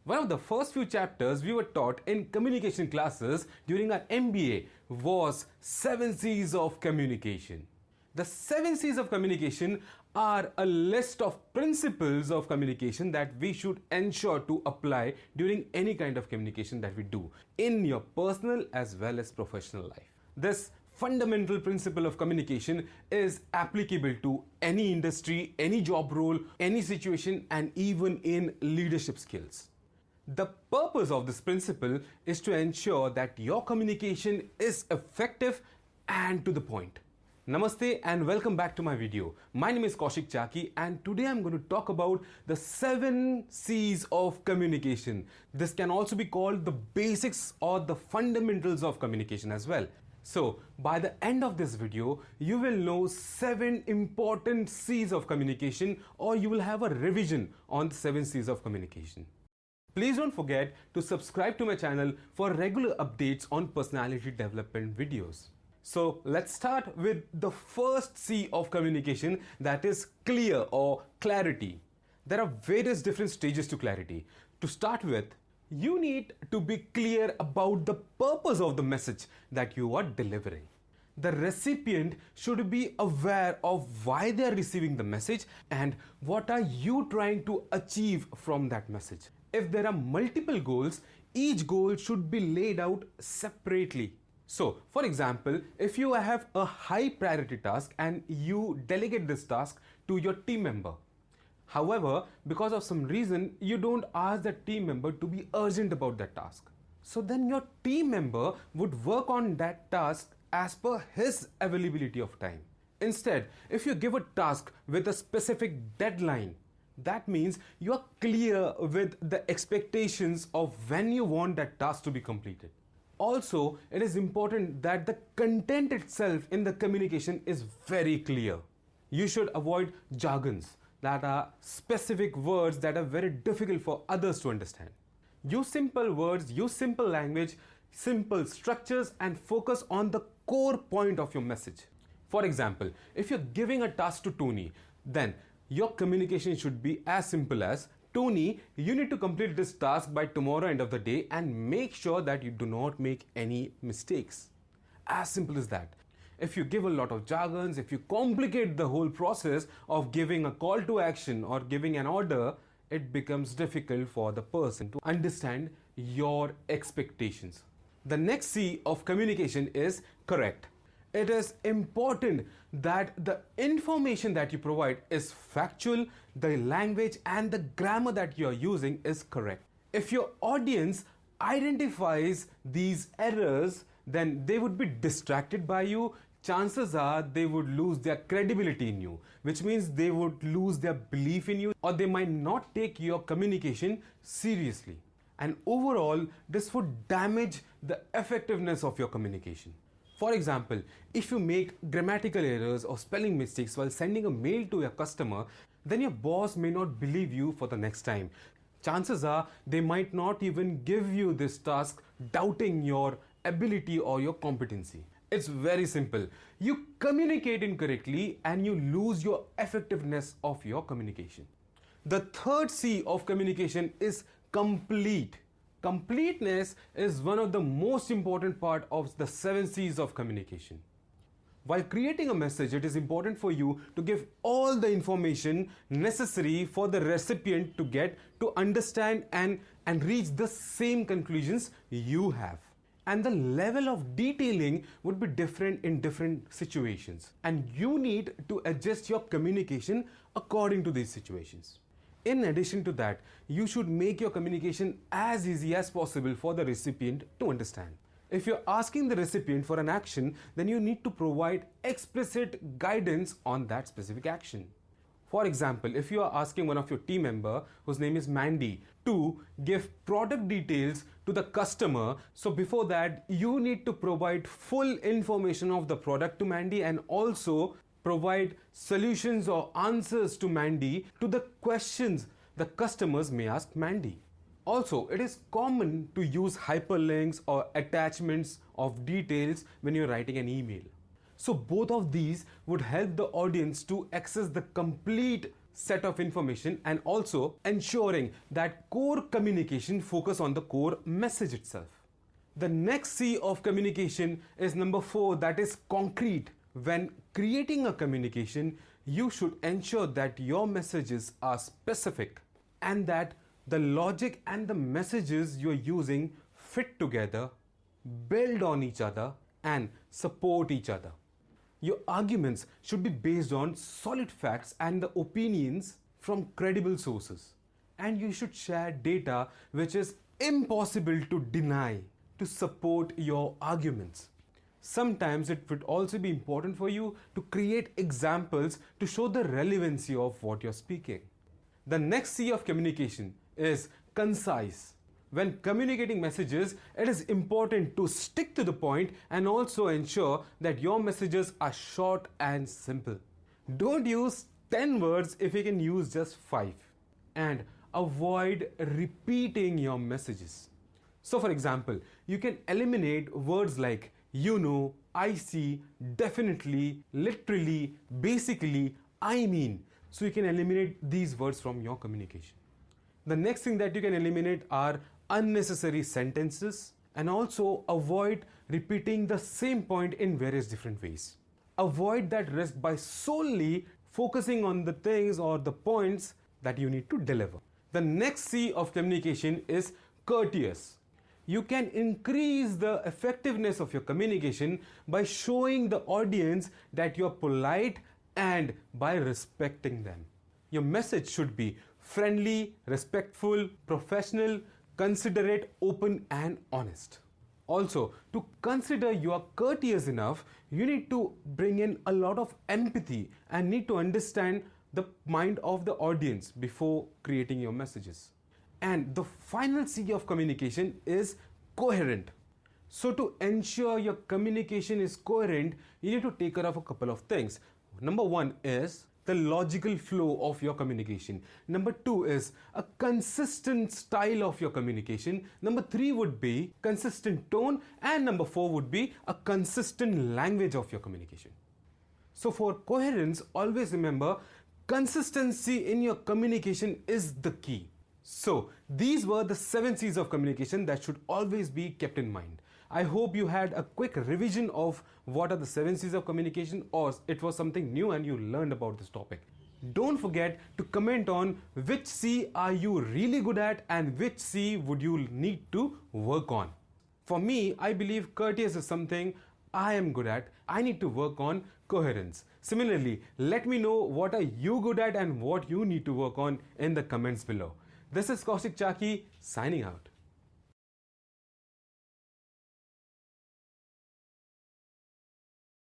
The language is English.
One of the first few chapters we were taught in communication classes during our MBA was 7'Cs of communication. The 7'Cs of communication are a list of principles of communication that we should ensure to apply during any kind of communication that we do in your personal as well as professional life. This fundamental principle of communication is applicable to any industry, any job role, any situation, and even in leadership skills. The purpose of this principle is to ensure that your communication is effective and to the point. Namaste and welcome back to my video. My name is Kaushik Chaki and today I'm going to talk about the 7'Cs of communication. This can also be called the basics or the fundamentals of communication as well. So by the end of this video, you will know 7 important C's of communication, or you will have a revision on the 7'Cs of communication. Please don't forget to subscribe to my channel for regular updates on personality development videos. So let's start with the first C of communication, that is clear or clarity. There are various different stages to clarity. To start with, you need to be clear about the purpose of the message that you are delivering. The recipient should be aware of why they are receiving the message and what are you trying to achieve from that message. If there are multiple goals, each goal should be laid out separately. So, for example, if you have a high priority task and you delegate this task to your team member. However, because of some reason, you don't ask the team member to be urgent about that task. So then your team member would work on that task as per his availability of time. Instead, if you give a task with a specific deadline, that means you are clear with the expectations of when you want that task to be completed. Also, it is important that the content itself in the communication is very clear. You should avoid jargons, that are specific words that are very difficult for others to understand. Use simple words, use simple language, simple structures, and focus on the core point of your message. For example, if you're giving a task to Tony, then your communication should be as simple as, Tony, you need to complete this task by tomorrow end of the day and make sure that you do not make any mistakes. As simple as that. If you give a lot of jargons, if you complicate the whole process of giving a call to action or giving an order, it becomes difficult for the person to understand your expectations. The next C of communication is correct. It is important that the information that you provide is factual, the language and the grammar that you are using is correct. If your audience identifies these errors, then they would be distracted by you. Chances are they would lose their credibility in you, which means they would lose their belief in you, or they might not take your communication seriously. And overall, this would damage the effectiveness of your communication. For example, if you make grammatical errors or spelling mistakes while sending a mail to your customer, then your boss may not believe you for the next time. Chances are they might not even give you this task, doubting your ability or your competency. It's very simple. You communicate incorrectly and you lose your effectiveness of your communication. The third C of communication is complete. Completeness is one of the most important part of the 7'Cs of communication. While creating a message, it is important for you to give all the information necessary for the recipient to get to understand and reach the same conclusions you have. And the level of detailing would be different in different situations. And you need to adjust your communication according to these situations. In addition to that, you should make your communication as easy as possible for the recipient to understand. If you're asking the recipient for an action, then you need to provide explicit guidance on that specific action. For example, if you are asking one of your team member, whose name is Mandy, to give product details to the customer, so before that you need to provide full information of the product to Mandy and also provide solutions or answers to Mandy to the questions the customers may ask Mandy. Also, it is common to use hyperlinks or attachments of details when you're writing an email. So both of these would help the audience to access the complete set of information and also ensuring that core communication focus on the core message itself. The next C of communication is number 4, that is concrete. When creating a communication, you should ensure that your messages are specific and that the logic and the messages you're using fit together, build on each other, and support each other. Your arguments should be based on solid facts and the opinions from credible sources. And you should share data which is impossible to deny to support your arguments. Sometimes it would also be important for you to create examples to show the relevancy of what you're speaking. The next C of communication is concise. When communicating messages, it is important to stick to the point and also ensure that your messages are short and simple. Don't use 10 words if you can use just 5. And avoid repeating your messages. So for example, you can eliminate words like you know, I see, definitely, literally, basically, I mean. So you can eliminate these words from your communication. The next thing that you can eliminate are unnecessary sentences and also avoid repeating the same point in various different ways. Avoid that risk by solely focusing on the things or the points that you need to deliver. The next C of communication is courteous. You can increase the effectiveness of your communication by showing the audience that you're polite and by respecting them. Your message should be friendly, respectful, professional, considerate, open, and honest. Also, to consider you are courteous enough, you need to bring in a lot of empathy and need to understand the mind of the audience before creating your messages. And the final C of communication is coherent. So to ensure your communication is coherent, you need to take care of a couple of things. Number 1 is the logical flow of your communication. Number 2 is a consistent style of your communication. Number 3 would be consistent tone, and number 4 would be a consistent language of your communication. So for coherence, always remember consistency in your communication is the key. So these were the 7 C's of communication that should always be kept in mind. I hope you had a quick revision of what are the 7 C's of communication, or it was something new and you learned about this topic. Don't forget to comment on which C are you really good at and which C would you need to work on. For me, I believe courteous is something I am good at. I need to work on coherence. Similarly, let me know what are you good at and what you need to work on in the comments below. This is Kaushik Chaki signing out.